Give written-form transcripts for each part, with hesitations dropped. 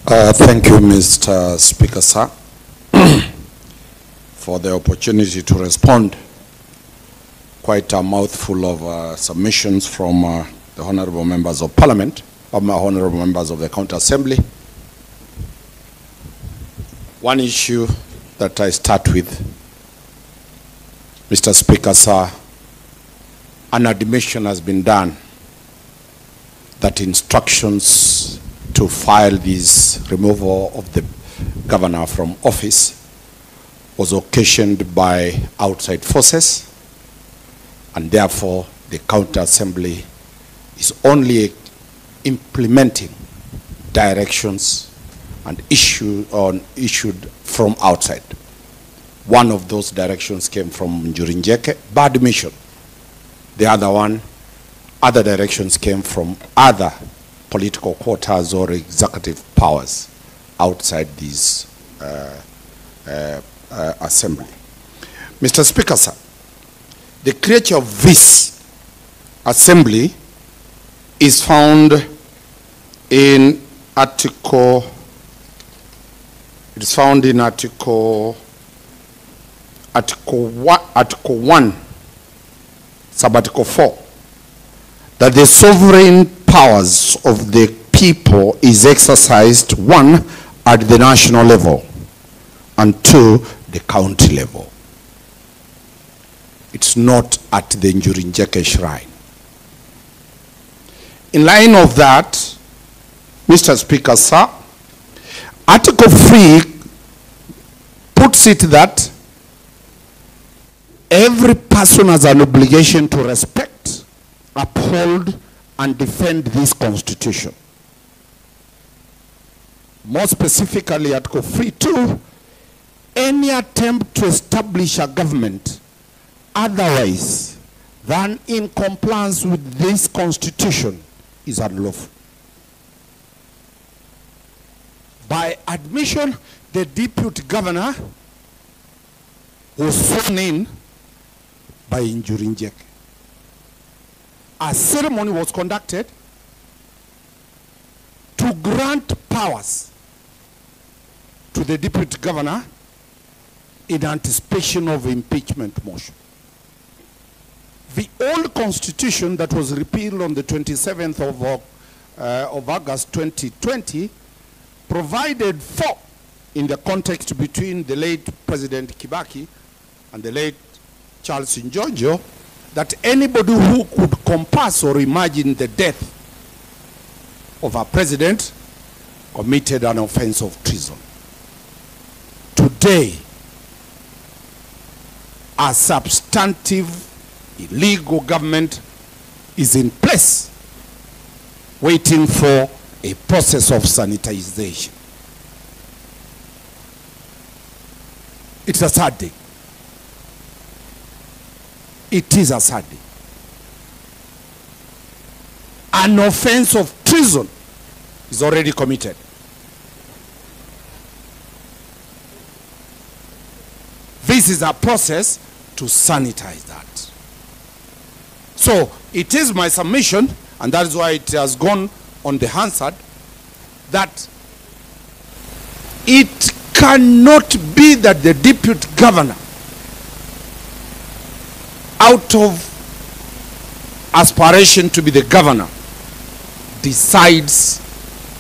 Thank you, Mr. Speaker, sir, for the opportunity to respond. Quite a mouthful of submissions from the honorable members of Parliament, honorable members of the County Assembly. One issue that I start with, Mr. Speaker, sir, an admission has been done that instructions to file this removal of the governor from office was occasioned by outside forces, and therefore the County Assembly is only implementing directions and issued from outside. One of those directions came from Njurinjeke, bad mission. The other directions came from other political quarters or executive powers outside this assembly. Mr. Speaker, sir, the creature of this assembly is found in Article 1, Sub-Article 4, that the sovereign powers of the people is exercised, 1, at the national level, and 2, the county level. It's not at the Njurinjeke shrine. In line of that, Mr. Speaker, sir, Article 3 puts it that every person has an obligation to respect, uphold, and defend this Constitution. More specifically, Article 3(2), any attempt to establish a government otherwise than in compliance with this Constitution is unlawful. By admission, the deputy governor was sworn in by Njurinjeke. A ceremony was conducted to grant powers to the deputy governor in anticipation of impeachment motion. The old constitution that was repealed on the 27th of August 2020 provided for, in the context between the late President Kibaki and the late Charles Njonjo, that anybody who could compass or imagine the death of a president committed an offense of treason. Today, a substantive illegal government is in place, waiting for a process of sanitization. It's a sad day. It is a sad day. An offense of treason is already committed. This is a process to sanitize that. So it is my submission, and that is why it has gone on the Hansard, that it cannot be that the deputy governor, out of aspiration to be the governor, decides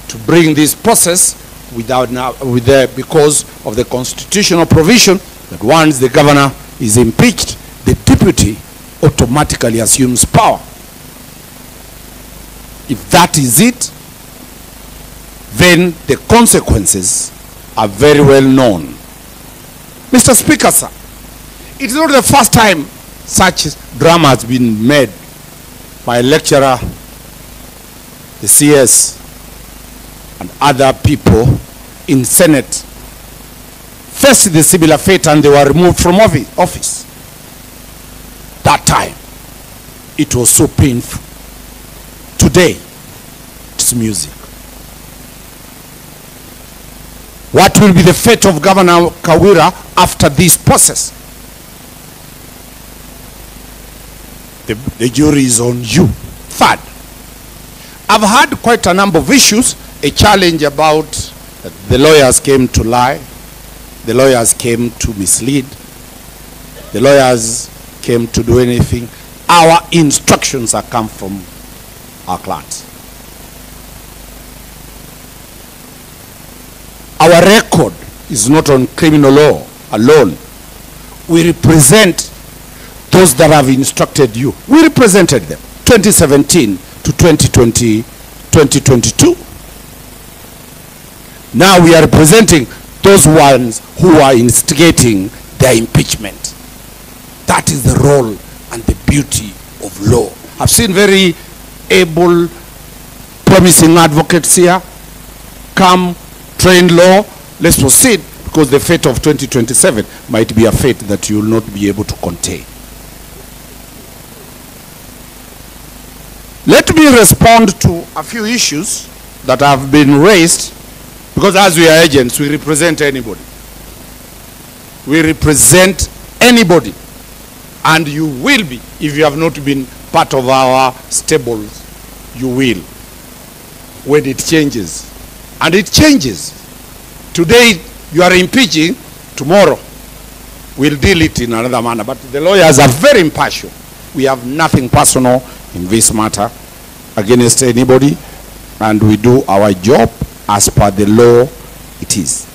to bring this process because of the constitutional provision that once the governor is impeached, the deputy automatically assumes power. If that is it, then the consequences are very well known. Mr. Speaker, sir, it is not the first time such drama has been made by a lecturer, the CS, and other people in Senate. Faced the similar fate and they were removed from office. That time, it was so painful. Today, it's music. What will be the fate of Governor Kawira after this process? The jury is on you. Third, I've had quite a number of issues, a challenge about that the lawyers came to lie, the lawyers came to mislead, the lawyers came to do anything. Our instructions are come from our clients. Our record is not on criminal law alone. We represent those that have instructed you. We represented them 2017 to 2020, 2022. Now we are representing those ones who are instigating their impeachment. That is the role and the beauty of law. I've seen very able, promising advocates here. Come, train law, let's proceed, because the fate of 2027 might be a fate that you will not be able to contain. Let me respond to a few issues that have been raised, because as we are agents, we represent anybody. We represent anybody. And you will be, if you have not been part of our stables, you will, when it changes. And it changes. Today, you are impeaching, tomorrow, we'll deal it in another manner. But the lawyers are very impartial. We have nothing personal in this matter against anybody, and we do our job as per the law it is.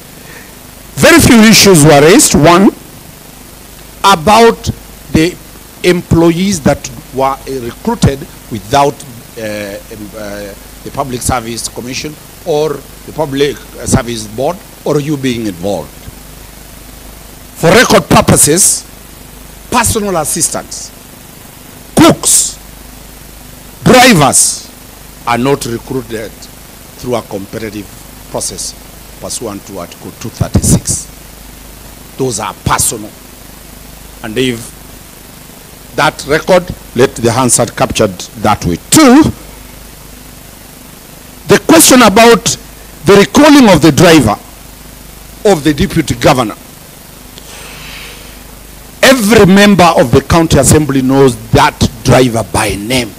Very few issues were raised. One, about the employees that were recruited without the Public Service Commission or the Public Service Board, or you being involved. For record purposes, personal assistants, cooks, drivers are not recruited through a competitive process pursuant to Article 236. Those are personal. And if that record, let the Hansard captured that way. Two, the question about the recalling of the driver of the deputy governor. Every member of the county assembly knows that driver by name.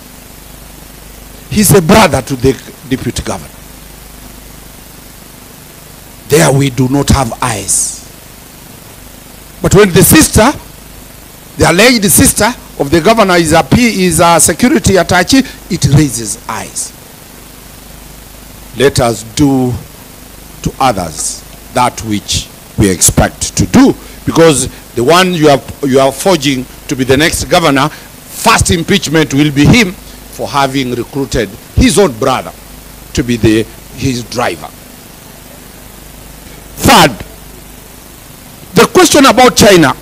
He's a brother to the deputy governor. There we do not have eyes. But when the sister, the alleged sister of the governor is a security attaché, it raises eyes. Let us do to others that which we expect to do, because the one you are forging to be the next governor, first impeachment will be him for having recruited his own brother to be his driver. Third, the question about China.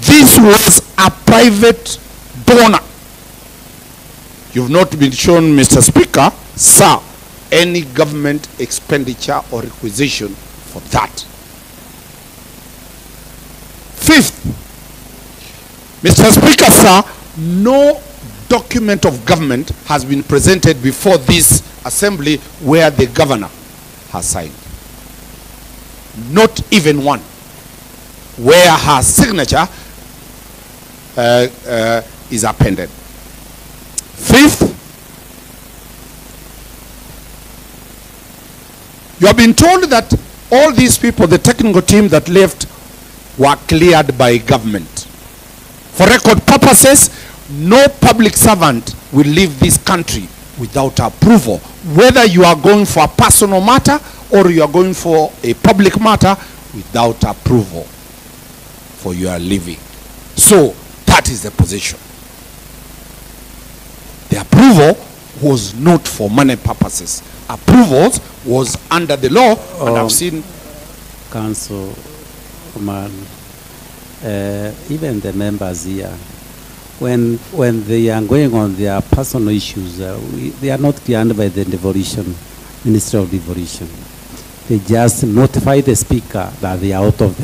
This was a private donor. You've not been shown, Mr. Speaker, sir, any government expenditure or requisition for that. Fifth, Mr. Speaker, sir, no document of government has been presented before this assembly where the governor has signed. Not even one. Where her signature is appended. Fifth, you have been told that all these people, the technical team that left, were cleared by government. For record purposes, no public servant will leave this country without approval. Whether you are going for a personal matter or you are going for a public matter, without approval for your leaving. So that is the position. The approval was not for money purposes. Approval was under the law, and I've seen Council, Omari, even the members here, when they are going on their personal issues, they are not cleared by the devolution, Ministry of Devolution. They just notify the Speaker that they are out of the